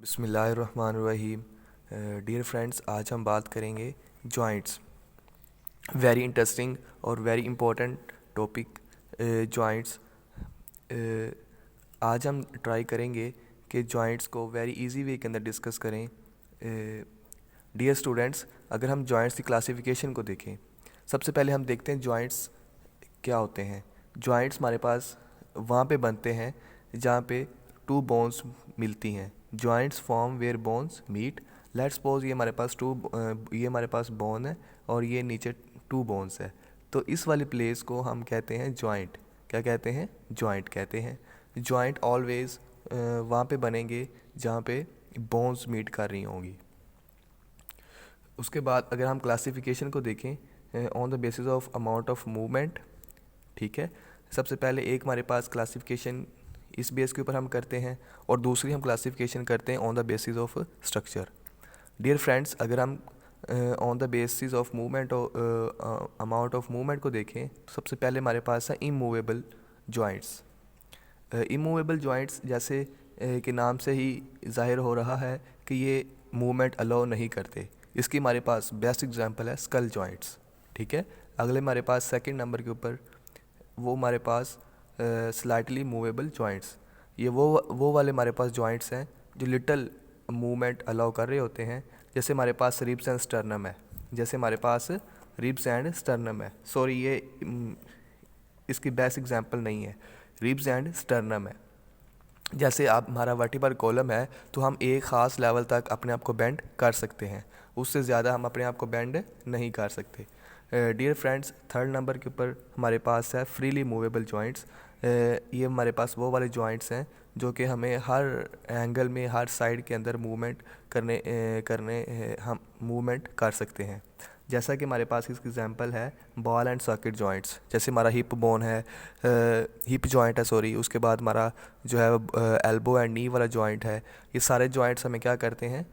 बिस्मिल्लाहिर्रहमानिर्रहीम। Dear friends, आज हम बात करेंगे जॉइंट्स। वेरी इंटरेस्टिंग और वेरी इम्पोर्टेंट टॉपिक जॉइंट्स। आज हम ट्राई करेंगे कि जॉइंट्स को वेरी इजी वे के अंदर डिस्कस करें। डियर स्टूडेंट्स, अगर हम जॉइंट्स की क्लासिफिकेशन को देखें, सबसे पहले हम देखते हैं जॉइंट्स क्या होते हैं। जॉइंट्स हमारे पास वहाँ पे बनते हैं जहाँ पे टू बोन्स मिलती हैं। Joints form where bones meet. Let's suppose ये हमारे पास बोन है और ये नीचे टू बोन्स है, तो इस वाली प्लेस को हम कहते हैं जॉइंट। क्या कहते हैं? जॉइंट कहते हैं। जॉइंट ऑलवेज वहाँ पे बनेंगे जहाँ पे बोन्स मीट कर रही होंगी। उसके बाद अगर हम क्लासिफिकेशन को देखें on the basis of amount of movement, ठीक है। सबसे पहले एक हमारे पास क्लासिफिकेशन इस बेस के ऊपर हम करते हैं और दूसरी हम क्लासिफिकेशन करते हैं on the basis of structure. Dear friends, अगर हम on the basis of movement और अमाउंट ऑफ मूवमेंट को देखें तो सबसे पहले हमारे पास है इमूवेबल जॉइंट्स। इमूवेबल जॉइंट्स जैसे के नाम से ही जाहिर हो रहा है कि ये मूवमेंट अलाउ नहीं करते। इसकी हमारे पास बेस्ट एग्जांपल है स्कल जॉइंट्स, ठीक है। अगले हमारे पास सेकंड नंबर के ऊपर वो हमारे पास स्लाइटली मूवेबल जॉइंट्स। ये वो वाले हमारे पास जॉइंट्स हैं जो लिटल मूवमेंट अलाउ कर रहे होते हैं। जैसे हमारे पास रिब्स एंड स्टर्नम है, सॉरी, ये इसकी बेस्ट एग्जांपल नहीं है। रिब्स एंड स्टर्नम है। जैसे आप हमारा वर्टिब्रल कॉलम है तो हम एक ख़ास लेवल तक अपने आप को बेंड कर सकते हैं, उससे ज़्यादा हम अपने आप को बेंड नहीं कर सकते। डियर फ्रेंड्स, थर्ड नंबर के ऊपर हमारे पास है फ्रीली मूवेबल जॉइंट्स। ये हमारे पास वो वाले जॉइंट्स हैं जो कि हमें हर एंगल में, हर साइड के अंदर हम मूवमेंट कर सकते हैं। जैसा कि हमारे पास इसकी एग्जांपल है बॉल एंड सॉकेट जॉइंट्स। जैसे हमारा हिप बोन है, हिप जॉइंट है, सॉरी, उसके बाद हमारा जो है एल्बो एंड नी वाला जॉइंट है। ये सारे जॉइंट्स हमें क्या करते हैं?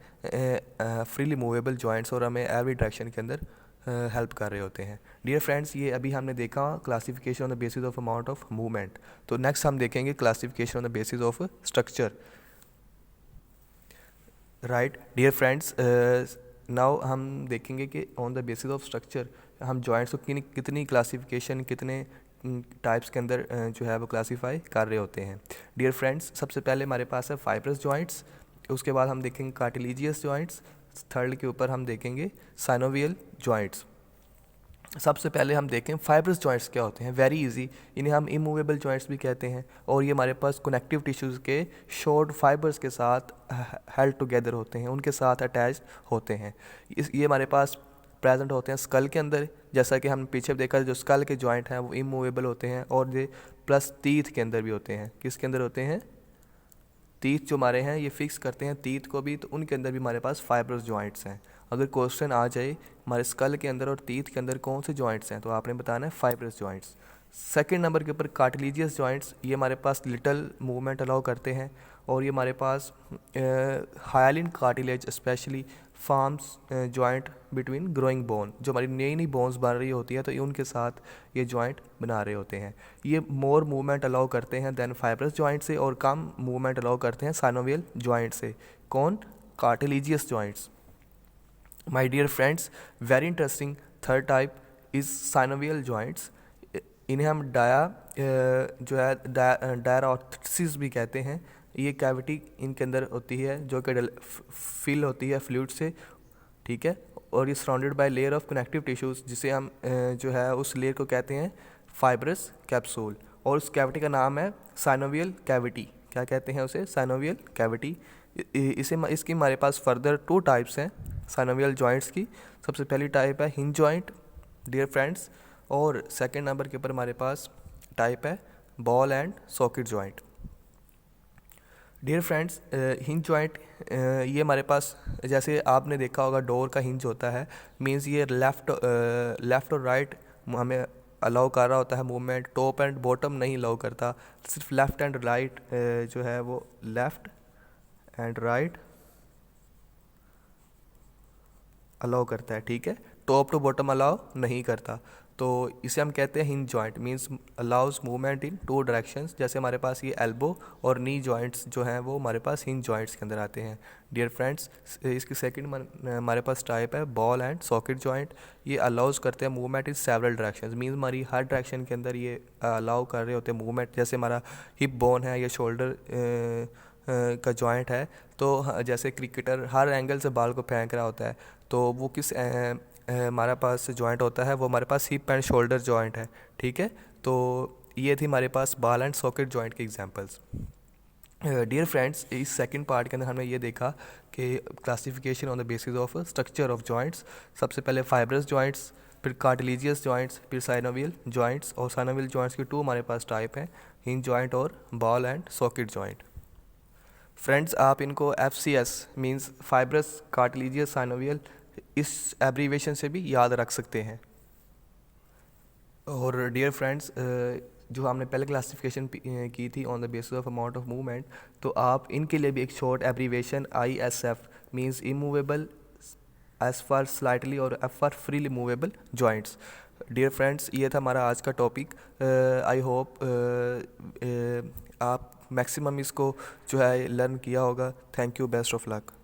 फ्रीली मूवेबल जॉइंट्स, और हमें एवरी डायरेक्शन के अंदर हेल्प कर रहे होते हैं। डियर फ्रेंड्स, ये अभी हमने देखा classification on the basis of amount of movement. तो नेक्स्ट हम देखेंगे classification on the basis of structure. Right dear friends, now हम देखेंगे कि on the basis of structure हम जॉइंट्स को कितनी क्लासिफिकेशन, कितने टाइप्स के अंदर जो है वो क्लासीफाई कर रहे होते हैं। डियर फ्रेंड्स, सबसे पहले हमारे पास है फाइब्रस जॉइंट्स, उसके बाद हम देखेंगे कार्टिलेजियस जॉइंट्स, थर्ड के ऊपर हम देखेंगे साइनोवियल जॉइंट्स। सबसे पहले हम देखें फाइब्रस जॉइंट्स क्या होते हैं। वेरी इजी, इन्हें हम इमूवेबल जॉइंट्स भी कहते हैं, और ये हमारे पास कनेक्टिव टिश्यूज़ के शॉर्ट फाइबर्स के साथ हेल्ड टुगेदर होते हैं, उनके साथ अटैच होते हैं। ये हमारे पास प्रेजेंट होते हैं स्कल के अंदर। जैसा कि हम पीछे देखा, जो स्कल के जॉइंट हैं वो इमूवेबल होते हैं, और ये प्लस टीथ के अंदर भी होते हैं। किसके अंदर होते हैं? टीथ जो हमारे हैं ये फिक्स करते हैं टीथ को भी, तो उनके अंदर भी हमारे पास फाइब्रस जॉइंट्स हैं। अगर क्वेश्चन आ जाए हमारे स्कल के अंदर और टीथ के अंदर कौन से जॉइंट्स हैं, तो आपने बताना है फाइब्रस जॉइंट्स। सेकंड नंबर के ऊपर कार्टिलेजियस जॉइंट्स, ये हमारे पास लिटल मूवमेंट अलाउ करते हैं, और ये हमारे पास hyaline cartilage specially forms joint between growing bone. जो हमारी नई नई बोन्स बन रही होती है तो ये उनके साथ ये जॉइंट बना रहे होते हैं। ये मोर मूवमेंट अलाउ करते हैं देन फाइब्रस जॉइंट से, और कम मूवमेंट अलाउ करते हैं साइनोवियल जॉइंट से। कौन? Cartilaginous joints. My dear friends, very interesting third type is synovial joints. इन्हें हम डायरोथिसिस भी कहते हैं। ये कैविटी इनके अंदर होती है जो कि फिल होती है फ्लूइड से, ठीक है, और ये surrounded by layer of connective tissues, जिसे हम जो है उस लेयर को कहते हैं फाइब्रस कैप्सूल, और उस कैविटी का नाम है साइनोवियल कैविटी। क्या कहते हैं उसे? Synovial cavity. इसकी हमारे पास फर्दर टू टाइप्स हैं साइनोवियल जॉइंट्स की। सबसे पहली टाइप है हिंज जॉइंट, डियर फ्रेंड्स, और सेकंड नंबर के ऊपर हमारे पास टाइप है ball and socket joint. Dear friends, hinge joint ये हमारे पास, जैसे आपने देखा होगा डोर का हिंज होता है, मींस ये लेफ़्ट और राइट हमें अलाउ कर रहा होता है मूवमेंट, टॉप एंड बॉटम नहीं अलाउ करता, सिर्फ लेफ़्ट एंड राइट जो है वो लेफ़्ट एंड राइट अलाउ करता है, ठीक है, टॉप टू बॉटम अलाउ नहीं करता। तो इसे हम कहते हैं hinge joint, means allows movement in two directions. जैसे हमारे पास ये एल्बो और नी जॉइंट्स जो हैं वो हमारे पास हिंज जॉइंट्स के अंदर आते हैं। डियर फ्रेंड्स, इसकी सेकंड हमारे पास टाइप है बॉल एंड सॉकेट जॉइंट। ये अलाउज करते हैं movement in several directions, means हमारी हर डायरेक्शन के अंदर ये अलाउ कर रहे होते हैं मूवमेंट। जैसे हमारा हिप बोन है या शोल्डर का जॉइंट है, तो जैसे क्रिकेटर हर एंगल से बाल को फेंक रहा होता है, तो वो किस हमारे पास जॉइंट होता है, वो हमारे पास हिप एंड शोल्डर जॉइंट है। ठीक है, तो ये थी हमारे पास बॉल एंड सॉकेट जॉइंट के एग्जांपल्स। डियर फ्रेंड्स, इस सेकंड पार्ट के अंदर हमने ये देखा कि classification on the basis of structure of joints. सबसे पहले फाइब्रस जॉइंट्स, फिर कार्टिलेजियस जॉइंट्स, फिर साइनोवियल जॉइंट्स। और साइनोवियल जॉइंट्स के 2 हमारे पास टाइप हैं, हिंज जॉइंट और ball and socket joint. Friends, आप इनको FCS means fibrous cartilaginous synovial इस एब्रीवेशन से भी याद रख सकते हैं। और डियर फ्रेंड्स, जो हमने पहले क्लासिफिकेशन की थी on the basis of amount of movement, तो आप इनके लिए भी एक short abbreviation ISF means immovable, S for slightly और F for freely movable joints. Dear friends, ये था हमारा आज का टॉपिक। आई होप आप मैक्सिमम इसको जो है लर्न किया होगा। Thank you, best of luck.